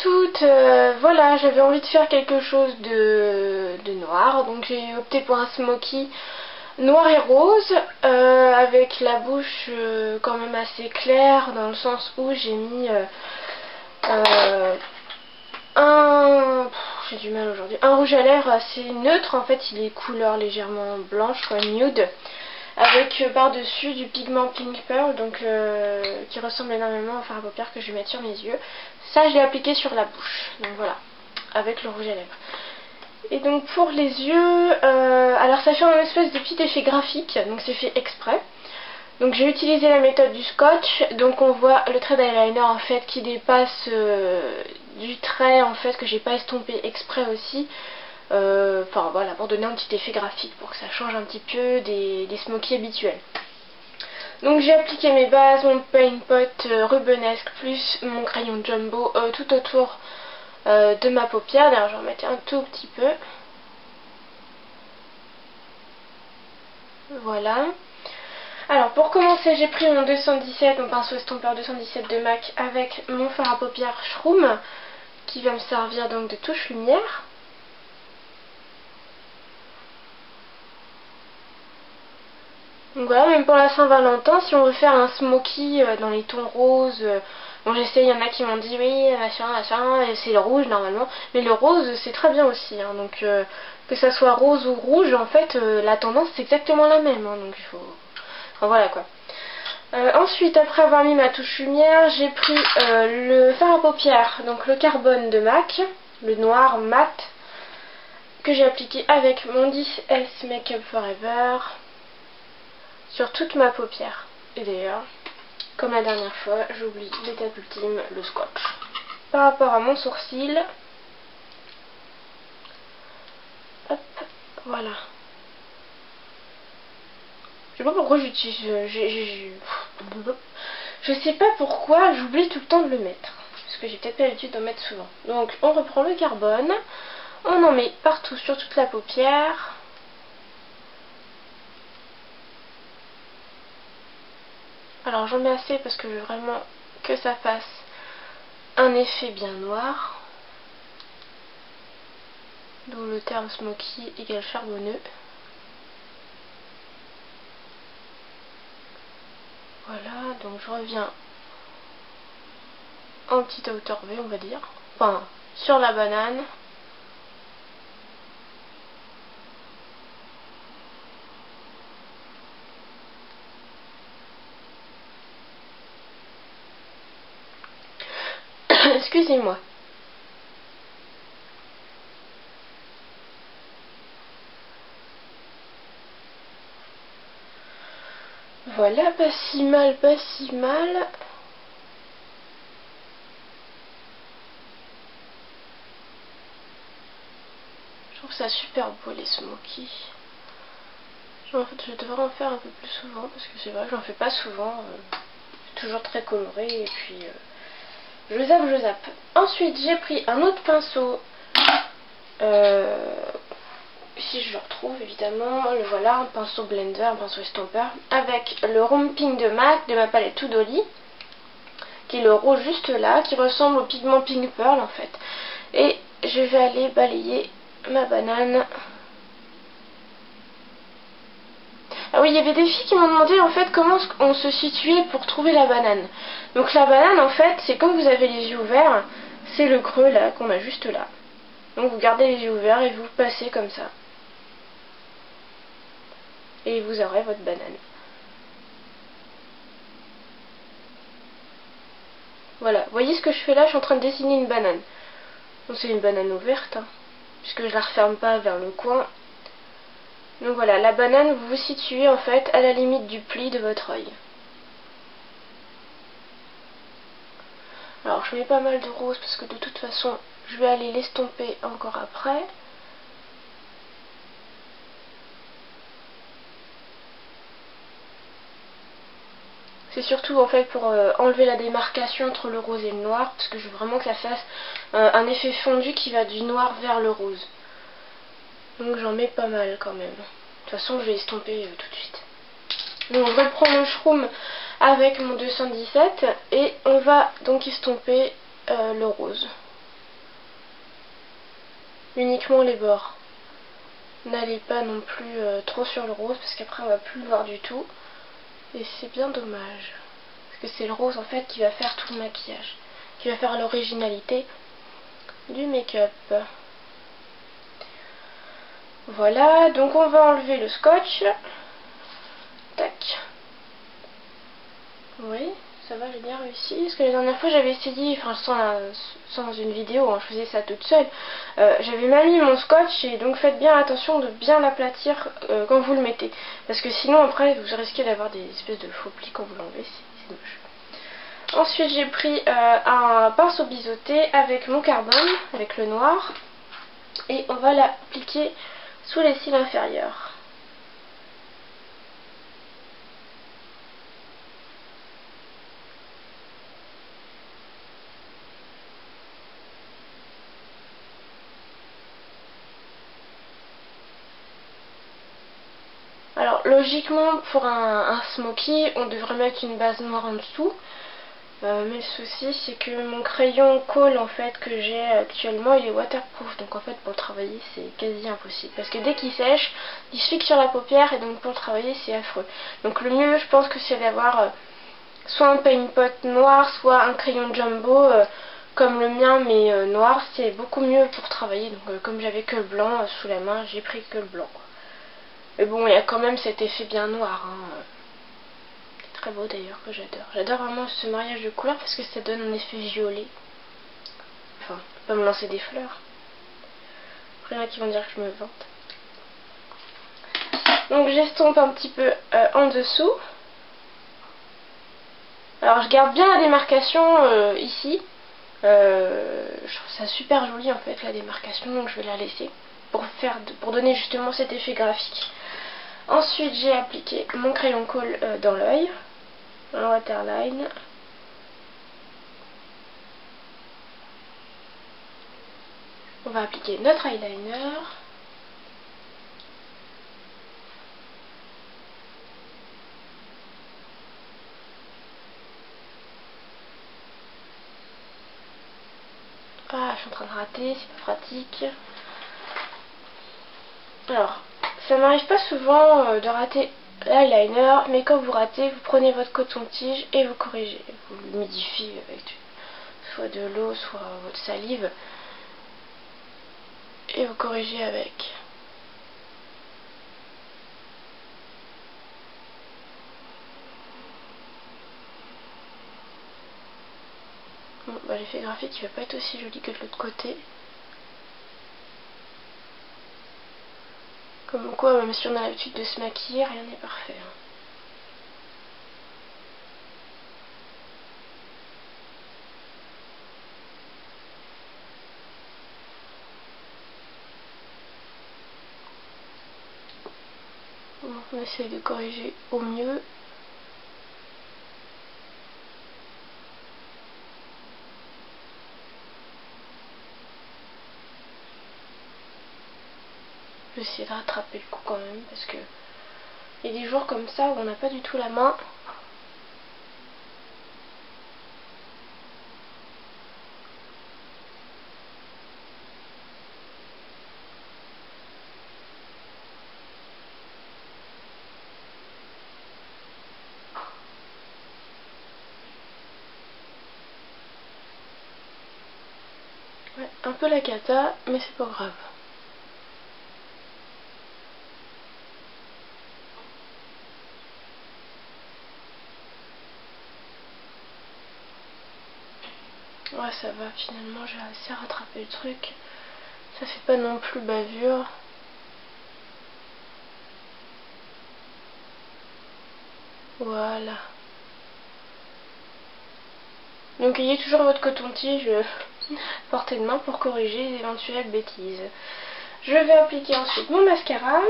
toutes, voilà, j'avais envie de faire quelque chose de noir, donc j'ai opté pour un smoky noir et rose, avec la bouche quand même assez claire, dans le sens où j'ai mis j'ai du mal aujourd'hui, un rouge à lèvres assez neutre, en fait il est couleur légèrement blanche, quoi, nude, avec par-dessus du pigment Pink Pearl, donc qui ressemble énormément au fard à paupières que je vais mettre sur mes yeux. Ça je l'ai appliqué sur la bouche, donc voilà, avec le rouge à lèvres. Et donc pour les yeux, alors ça fait un espèce de petit effet graphique, donc c'est fait exprès. Donc j'ai utilisé la méthode du scotch, donc on voit le trait d'eyeliner en fait qui dépasse du trait en fait que j'ai pas estompé exprès aussi. Enfin voilà, pour donner un petit effet graphique, pour que ça change un petit peu des smokies habituels. Donc j'ai appliqué mes bases, mon paint pot rubenesque plus mon crayon jumbo tout autour de ma paupière. D'ailleurs je vais en mettre un tout petit peu. Voilà. Alors pour commencer j'ai pris mon 217, mon pinceau estompeur 217 de MAC avec mon fard à paupières Shroom qui va me servir donc de touche lumière. Donc voilà, même pour la Saint-Valentin, si on veut faire un smoky dans les tons roses, bon j'essaie, il y en a qui m'ont dit oui machin, c'est le rouge normalement, mais le rose c'est très bien aussi, hein, donc que ça soit rose ou rouge, en fait la tendance c'est exactement la même, hein, donc il faut... Enfin voilà quoi. Ensuite, après avoir mis ma touche lumière, j'ai pris le fard à paupières, donc le carbone de MAC, le noir mat, que j'ai appliqué avec mon 10S Makeup Forever sur toute ma paupière. Et d'ailleurs, comme la dernière fois, j'oublie l'étape ultime, le scotch. Par rapport à mon sourcil, hop, voilà. Je sais pas pourquoi j'utilise... Je sais pas pourquoi j'oublie tout le temps de le mettre. Parce que j'ai peut-être pas l'habitude d'en mettre souvent. Donc on reprend le carbone. On en met partout sur toute la paupière. Alors j'en mets assez parce que je veux vraiment que ça fasse un effet bien noir. D'où le terme smoky égale charbonneux. Voilà, donc je reviens en petite hauteur V, on va dire. Enfin, sur la banane. Excusez-moi. Voilà, pas si mal, pas si mal. Je trouve ça super beau les smokies. En fait, je devrais en faire un peu plus souvent parce que c'est vrai que j'en fais pas souvent. C'est toujours très coloré et puis je zappe. Ensuite, j'ai pris un autre pinceau. Si je le retrouve évidemment, le voilà, un pinceau blender, un pinceau estompeur avec le Romping de MAC de ma palette To Dolly, qui est le rose juste là, qui ressemble au pigment Pink Pearl en fait. Et je vais aller balayer ma banane. Ah oui, il y avait des filles qui m'ont demandé en fait comment on se situait pour trouver la banane. Donc la banane en fait, c'est comme vous avez les yeux ouverts, c'est le creux là qu'on a juste là. Donc vous gardez les yeux ouverts et vous passez comme ça. Et vous aurez votre banane. Voilà, vous voyez ce que je fais là, je suis en train de dessiner une banane. Donc c'est une banane ouverte, hein, puisque je la referme pas vers le coin. Donc voilà, la banane, vous vous situez en fait à la limite du pli de votre œil. Alors je mets pas mal de rose parce que de toute façon je vais aller l'estomper encore après. C'est surtout en fait pour enlever la démarcation entre le rose et le noir, parce que je veux vraiment que ça fasse un effet fondu qui va du noir vers le rose. Donc j'en mets pas mal quand même. De toute façon je vais estomper tout de suite. Donc je reprends mon shroom avec mon 217 et on va donc estomper le rose. uniquement les bords. N'allez pas non plus trop sur le rose parce qu'après on va plus le voir du tout. Et c'est bien dommage. Parce que c'est le rose en fait qui va faire tout le maquillage. Qui va faire l'originalité du make-up. Voilà, donc on va enlever le scotch. Tac. Oui, ça va, j'ai bien réussi. Parce que la dernière fois j'avais essayé, enfin sans une vidéo, hein, je faisais ça toute seule. J'avais mal mis mon scotch et donc faites bien attention de bien l'aplatir quand vous le mettez. Parce que sinon après vous risquez d'avoir des espèces de faux plis quand vous l'enlevez, c'est moche. Ensuite j'ai pris un pinceau biseauté avec mon carbone, avec le noir. Et on va l'appliquer sous les cils inférieurs. Alors logiquement pour un smoky on devrait mettre une base noire en dessous. Mais le souci c'est que mon crayon colle en fait que j'ai actuellement il est waterproof, donc en fait pour le travailler c'est quasi impossible parce que dès qu'il sèche il se fixe sur la paupière et donc pour le travailler c'est affreux. Donc le mieux je pense que c'est d'avoir soit un paint pot noir soit un crayon jumbo comme le mien mais noir, c'est beaucoup mieux pour travailler. Donc comme j'avais que le blanc sous la main j'ai pris que le blanc quoi. Mais bon il y a quand même cet effet bien noir hein. Très beau d'ailleurs que j'adore. J'adore vraiment ce mariage de couleurs parce que ça donne un effet violet. Enfin, je peux pas me lancer des fleurs. Après il y en a qui vont dire que je me vante. Donc j'estompe un petit peu en dessous. Alors je garde bien la démarcation ici. Je trouve ça super joli en fait la démarcation, donc je vais la laisser pour donner justement cet effet graphique. Ensuite j'ai appliqué mon crayon colle dans l'œil. Un waterline. On va appliquer notre eyeliner. Ah, je suis en train de rater, c'est pas pratique. Alors, ça m'arrive pas souvent de rater l'eyeliner, mais quand vous ratez, vous prenez votre coton-tige et vous corrigez. Vous l'humidifiez avec soit de l'eau, soit votre salive. Et vous corrigez avec. Bon, bah, l'effet graphique il va pas être aussi joli que de l'autre côté. Comme quoi, même si on a l'habitude de se maquiller, rien n'est parfait. Hein. Bon, on essaye de corriger au mieux. Je vais essayer de rattraper le coup quand même parce que il y a des jours comme ça où on n'a pas du tout la main. Ouais, un peu la cata, mais c'est pas grave. Ouais, ça va, finalement j'ai réussi à rattraper le truc. Ça fait pas non plus bavure. Voilà. Donc ayez toujours votre coton-tige portée de main pour corriger les éventuelles bêtises. Je vais appliquer ensuite mon mascara.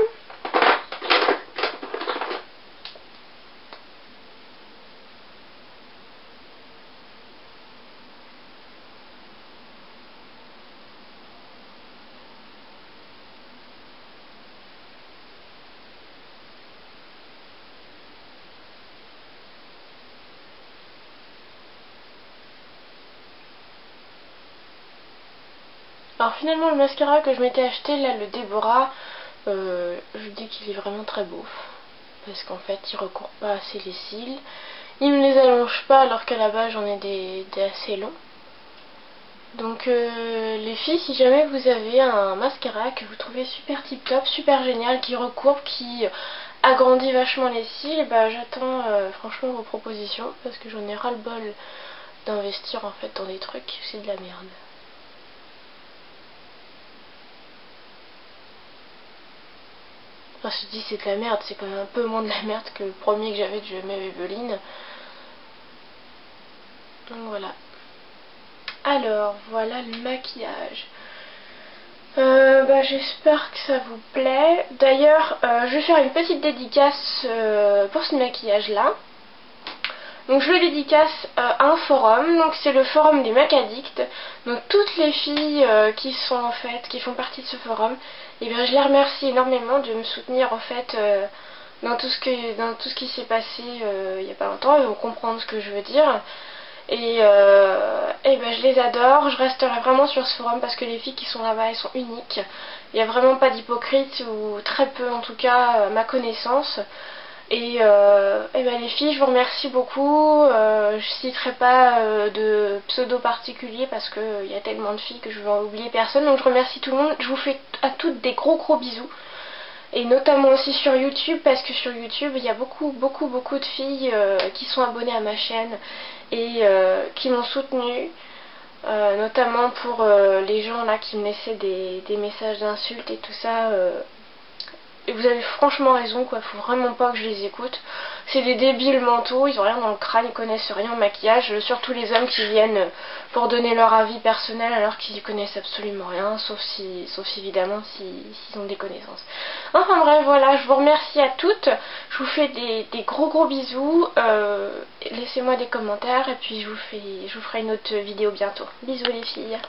Alors finalement le mascara que je m'étais acheté là, le Déborah, je dis qu'il est vraiment très beau. Parce qu'en fait il recourt pas assez les cils. Il me les allonge pas alors qu'à la base j'en ai des assez longs. Donc les filles, si jamais vous avez un mascara que vous trouvez super tip top, super génial, qui recourbe, qui agrandit vachement les cils, bah j'attends franchement vos propositions parce que j'en ai ras le bol d'investir en fait dans des trucs, c'est de la merde. Enfin, je dis c'est de la merde, c'est quand même un peu moins de la merde que le premier que j'avais de Maybelline. Donc voilà. Alors, voilà le maquillage. J'espère que ça vous plaît. D'ailleurs, je vais faire une petite dédicace pour ce maquillage-là. Donc je le dédicace à un forum, donc c'est le forum des Macaddicts. Donc toutes les filles qui sont en fait, qui font partie de ce forum, et bien je les remercie énormément de me soutenir en fait dans tout ce qui s'est passé il n'y a pas longtemps. Elles vont comprendre ce que je veux dire. Et je les adore, je resterai vraiment sur ce forum parce que les filles qui sont là-bas elles sont uniques. Il n'y a vraiment pas d'hypocrite ou très peu en tout cas à ma connaissance. Et les filles, je vous remercie beaucoup. Je citerai pas de pseudo particulier parce qu'il y a tellement de filles que je vais en oublier personne. Donc je remercie tout le monde. Je vous fais à toutes des gros bisous. Et notamment aussi sur YouTube parce que sur YouTube il y a beaucoup de filles qui sont abonnées à ma chaîne et qui m'ont soutenue. Notamment pour les gens là qui me laissaient des messages d'insultes et tout ça. Et vous avez franchement raison quoi, faut vraiment pas que je les écoute. C'est des débiles mentaux, ils ont rien dans le crâne, ils connaissent rien au maquillage. Surtout les hommes qui viennent pour donner leur avis personnel alors qu'ils y connaissent absolument rien, sauf évidemment s'ils ont des connaissances. Enfin bref, voilà, je vous remercie à toutes. Je vous fais des gros bisous. Laissez-moi des commentaires et puis je vous ferai une autre vidéo bientôt. Bisous les filles.